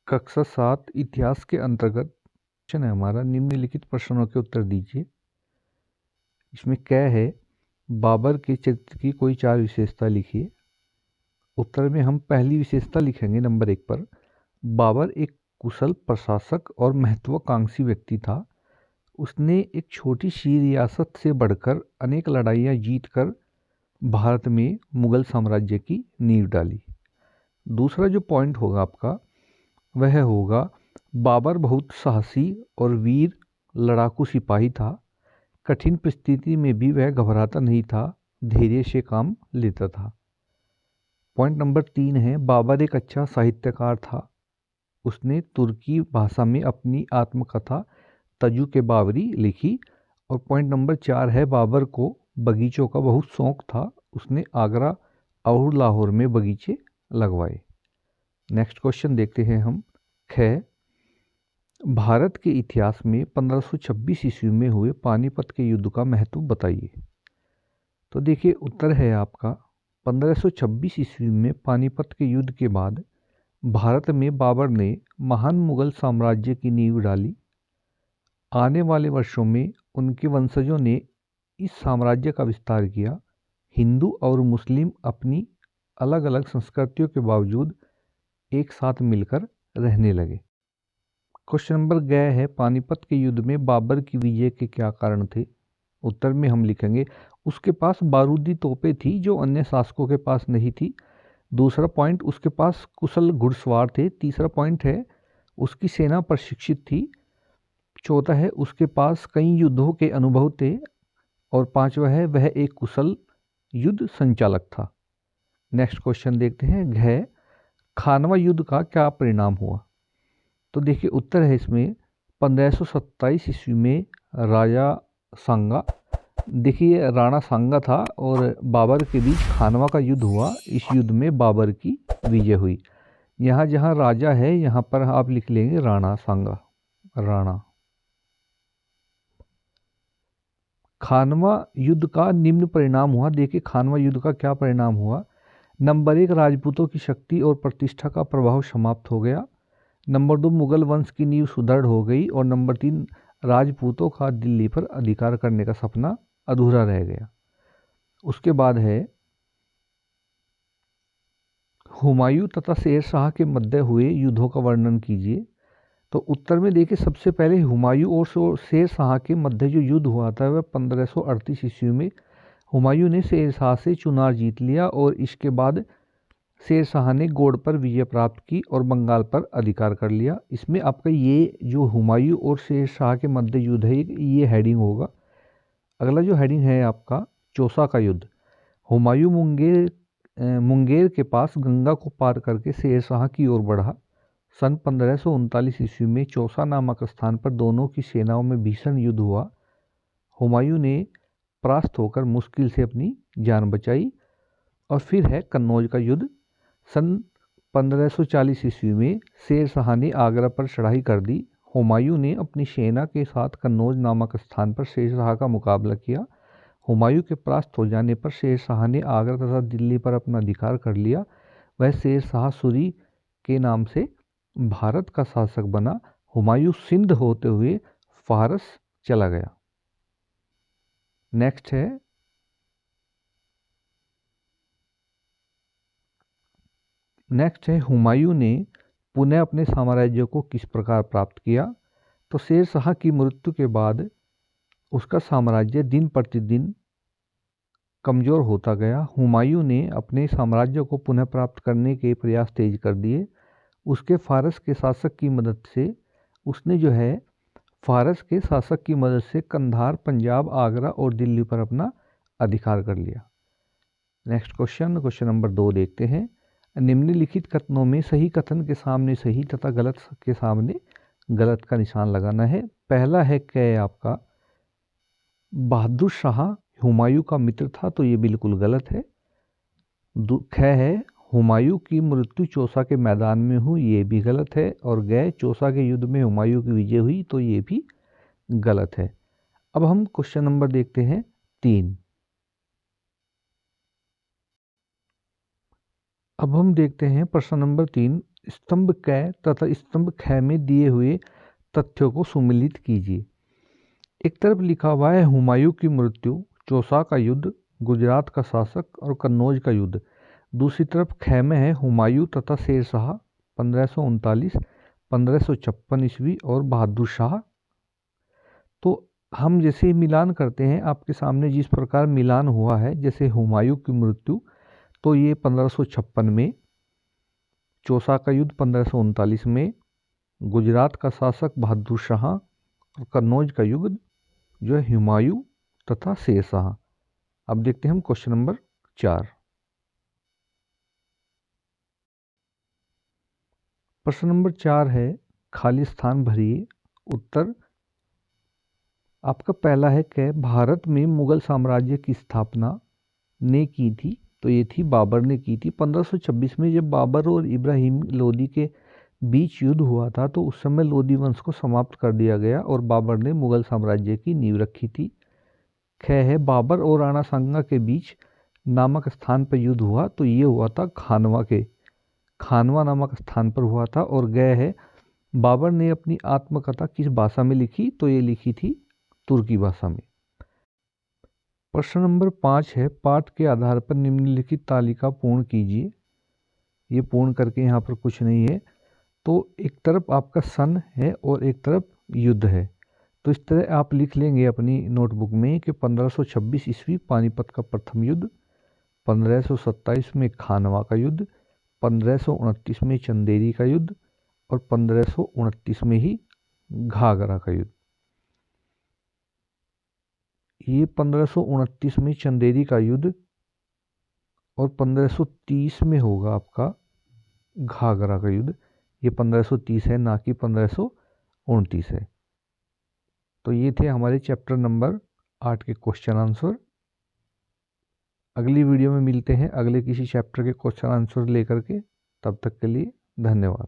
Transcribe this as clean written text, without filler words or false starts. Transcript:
कक्षा 7 इतिहास के अंतर्गत क्वेश्चन है हमारा, निम्नलिखित प्रश्नों के उत्तर दीजिए। इसमें क्या है, बाबर के चरित्र की कोई 4 विशेषता लिखिए। उत्तर में हम पहली विशेषता लिखेंगे नंबर 1 पर। बाबर एक कुशल प्रशासक और महत्वाकांक्षी व्यक्ति था। उसने एक छोटी सी रियासत से बढ़कर अनेक लड़ाइयाँ जीतकर भारत में मुगल साम्राज्य की नींव डाली। दूसरा जो पॉइंट होगा आपका वह होगा, बाबर बहुत साहसी और वीर लड़ाकू सिपाही था। कठिन परिस्थिति में भी वह घबराता नहीं था, धैर्य से काम लेता था। पॉइंट नंबर 3 है, बाबर एक अच्छा साहित्यकार था। उसने तुर्की भाषा में अपनी आत्मकथा तजु के बावरी लिखी। और पॉइंट नंबर 4 है, बाबर को बगीचों का बहुत शौक था। उसने आगरा और लाहौर में बगीचे लगवाए। नेक्स्ट क्वेश्चन देखते हैं हम। ख, भारत के इतिहास में 1526 ईस्वी में हुए पानीपत के युद्ध का महत्व बताइए। तो देखिए उत्तर है आपका, 1526 ईस्वी में पानीपत के युद्ध के बाद भारत में बाबर ने महान मुगल साम्राज्य की नींव डाली। आने वाले वर्षों में उनके वंशजों ने इस साम्राज्य का विस्तार किया। हिंदू और मुस्लिम अपनी अलग अलग संस्कृतियों के बावजूद एक साथ मिलकर रहने लगे। क्वेश्चन नंबर गया है, पानीपत के युद्ध में बाबर की विजय के क्या कारण थे। उत्तर में हम लिखेंगे, उसके पास बारूदी तोपें थी जो अन्य शासकों के पास नहीं थी। दूसरा पॉइंट, उसके पास कुशल घुड़सवार थे। तीसरा पॉइंट है, उसकी सेना प्रशिक्षित थी। चौथा है, उसके पास कई युद्धों के अनुभव थे। और पांचवा है, वह एक कुशल युद्ध संचालक था। नेक्स्ट क्वेश्चन देखते हैं। घ, खानवा युद्ध का क्या परिणाम हुआ। तो देखिए उत्तर है इसमें, 1527 ईस्वी में राजा सांगा, देखिए राणा सांगा था और बाबर के बीच खानवा का युद्ध हुआ। इस युद्ध में बाबर की विजय हुई। यहाँ जहाँ राजा है यहाँ पर आप लिख लेंगे राणा सांगा, राणा। खानवा युद्ध का निम्न परिणाम हुआ। देखिए खानवा युद्ध का क्या परिणाम हुआ। नंबर 1, राजपूतों की शक्ति और प्रतिष्ठा का प्रभाव समाप्त हो गया। नंबर 2, मुगल वंश की नींव सुदृढ़ हो गई। और नंबर 3, राजपूतों का दिल्ली पर अधिकार करने का सपना अधूरा रह गया। उसके बाद है, हुमायूं तथा शेर शाह के मध्य हुए युद्धों का वर्णन कीजिए। तो उत्तर में देखिए सबसे पहले हुमायूं और शेर शाह के मध्य जो युद्ध हुआ था वह 1538 ईस्वी में हुमायूं ने शेर शाह से चुनार जीत लिया। और इसके बाद शेर शाह ने गौड़ पर विजय प्राप्त की और बंगाल पर अधिकार कर लिया। इसमें आपका ये जो हुमायूं और शेर शाह के मध्य युद्ध है ये हेडिंग होगा। अगला जो हेडिंग है आपका, चौसा का युद्ध। हुमायूं मुंगेर के पास गंगा को पार करके शेर शाह की ओर बढ़ा। सन 1539 ईस्वी में चौसा नामक स्थान पर दोनों की सेनाओं में भीषण युद्ध हुआ। हुमायूं ने परास्त होकर मुश्किल से अपनी जान बचाई। और फिर है कन्नौज का युद्ध। सन 1540 ईस्वी में शेर शाह ने आगरा पर चढ़ाई कर दी। हुमायूं ने अपनी सेना के साथ कन्नौज नामक स्थान पर शेर शाह का मुकाबला किया। हुमायूं के परास्त हो जाने पर शेर शाह ने आगरा तथा दिल्ली पर अपना अधिकार कर लिया। वह शेर शाह सूरी के नाम से भारत का शासक बना। हुमायूं सिंध होते हुए फारस चला गया। नेक्स्ट है हुमायूं ने पुनः अपने साम्राज्य को किस प्रकार प्राप्त किया। तो शेर शाह की मृत्यु के बाद उसका साम्राज्य दिन प्रतिदिन कमज़ोर होता गया। हुमायूं ने अपने साम्राज्य को पुनः प्राप्त करने के प्रयास तेज कर दिए। उसके फारस के शासक की मदद से उसने जो है फारस के शासक की मदद से कंधार, पंजाब, आगरा और दिल्ली पर अपना अधिकार कर लिया। नेक्स्ट क्वेश्चन नंबर 2 देखते हैं। निम्नलिखित कथनों में सही कथन के सामने सही तथा गलत के सामने गलत का निशान लगाना है। पहला है क्या है आपका, बहादुर शाह हुमायूं का मित्र था, तो ये बिल्कुल गलत है। ख है, हुमायूं की मृत्यु चौसा के मैदान में हुई, ये भी गलत है। और गए, चौसा के युद्ध में हुमायूं की विजय हुई, तो ये भी गलत है। अब हम क्वेश्चन नंबर देखते हैं 3। अब हम देखते हैं प्रश्न नंबर 3। स्तंभ क तथा स्तंभ ख में दिए हुए तथ्यों को सुमिलित कीजिए। एक तरफ लिखा हुआ है हुमायूं की मृत्यु, चौसा का युद्ध, गुजरात का शासक और कन्नौज का युद्ध। दूसरी तरफ ख में है हुमायूं तथा शेर शाह 1539, 1556 ईस्वी और बहादुर शाह। तो हम जैसे ही मिलान करते हैं, आपके सामने जिस प्रकार मिलान हुआ है, जैसे हुमायूं की मृत्यु तो ये 1556 में, चौसा का युद्ध 1539 में, गुजरात का शासक बहादुर शाह और कन्नौज का युद्ध जो है हुमायूं तथा शेर शाह। अब देखते हैं हम क्वेश्चन नंबर 4। प्रश्न नंबर 4 है खाली स्थान भरिए। उत्तर आपका पहला है कि भारत में मुगल साम्राज्य की स्थापना ने की थी, तो ये थी बाबर ने की थी 1526 में। जब बाबर और इब्राहिम लोदी के बीच युद्ध हुआ था तो उस समय लोदी वंश को समाप्त कर दिया गया और बाबर ने मुगल साम्राज्य की नींव रखी थी। ख है बाबर और राणा सांगा के बीच नामक स्थान पर युद्ध हुआ, तो ये हुआ था खानवा नामक स्थान पर हुआ था। और ग है बाबर ने अपनी आत्मकथा किस भाषा में लिखी, तो ये लिखी थी तुर्की भाषा में। प्रश्न नंबर 5 है पाठ के आधार पर निम्नलिखित तालिका पूर्ण कीजिए। ये पूर्ण करके यहाँ पर कुछ नहीं है, तो एक तरफ आपका सन है और एक तरफ युद्ध है। तो इस तरह आप लिख लेंगे अपनी नोटबुक में कि 1526 ईस्वी पानीपत का प्रथम युद्ध, 1527 में खानवा का युद्ध, 1529 में चंदेरी का युद्ध और 1529 में ही घाघरा का युद्ध। ये 1529 में चंदेरी का युद्ध और 1530 में होगा आपका घाघरा का युद्ध। ये 1530 है, ना कि 1529 है। तो ये थे हमारे चैप्टर नंबर 8 के क्वेश्चन आंसर। अगली वीडियो में मिलते हैं अगले किसी चैप्टर के क्वेश्चन आंसर लेकर के। तब तक के लिए धन्यवाद।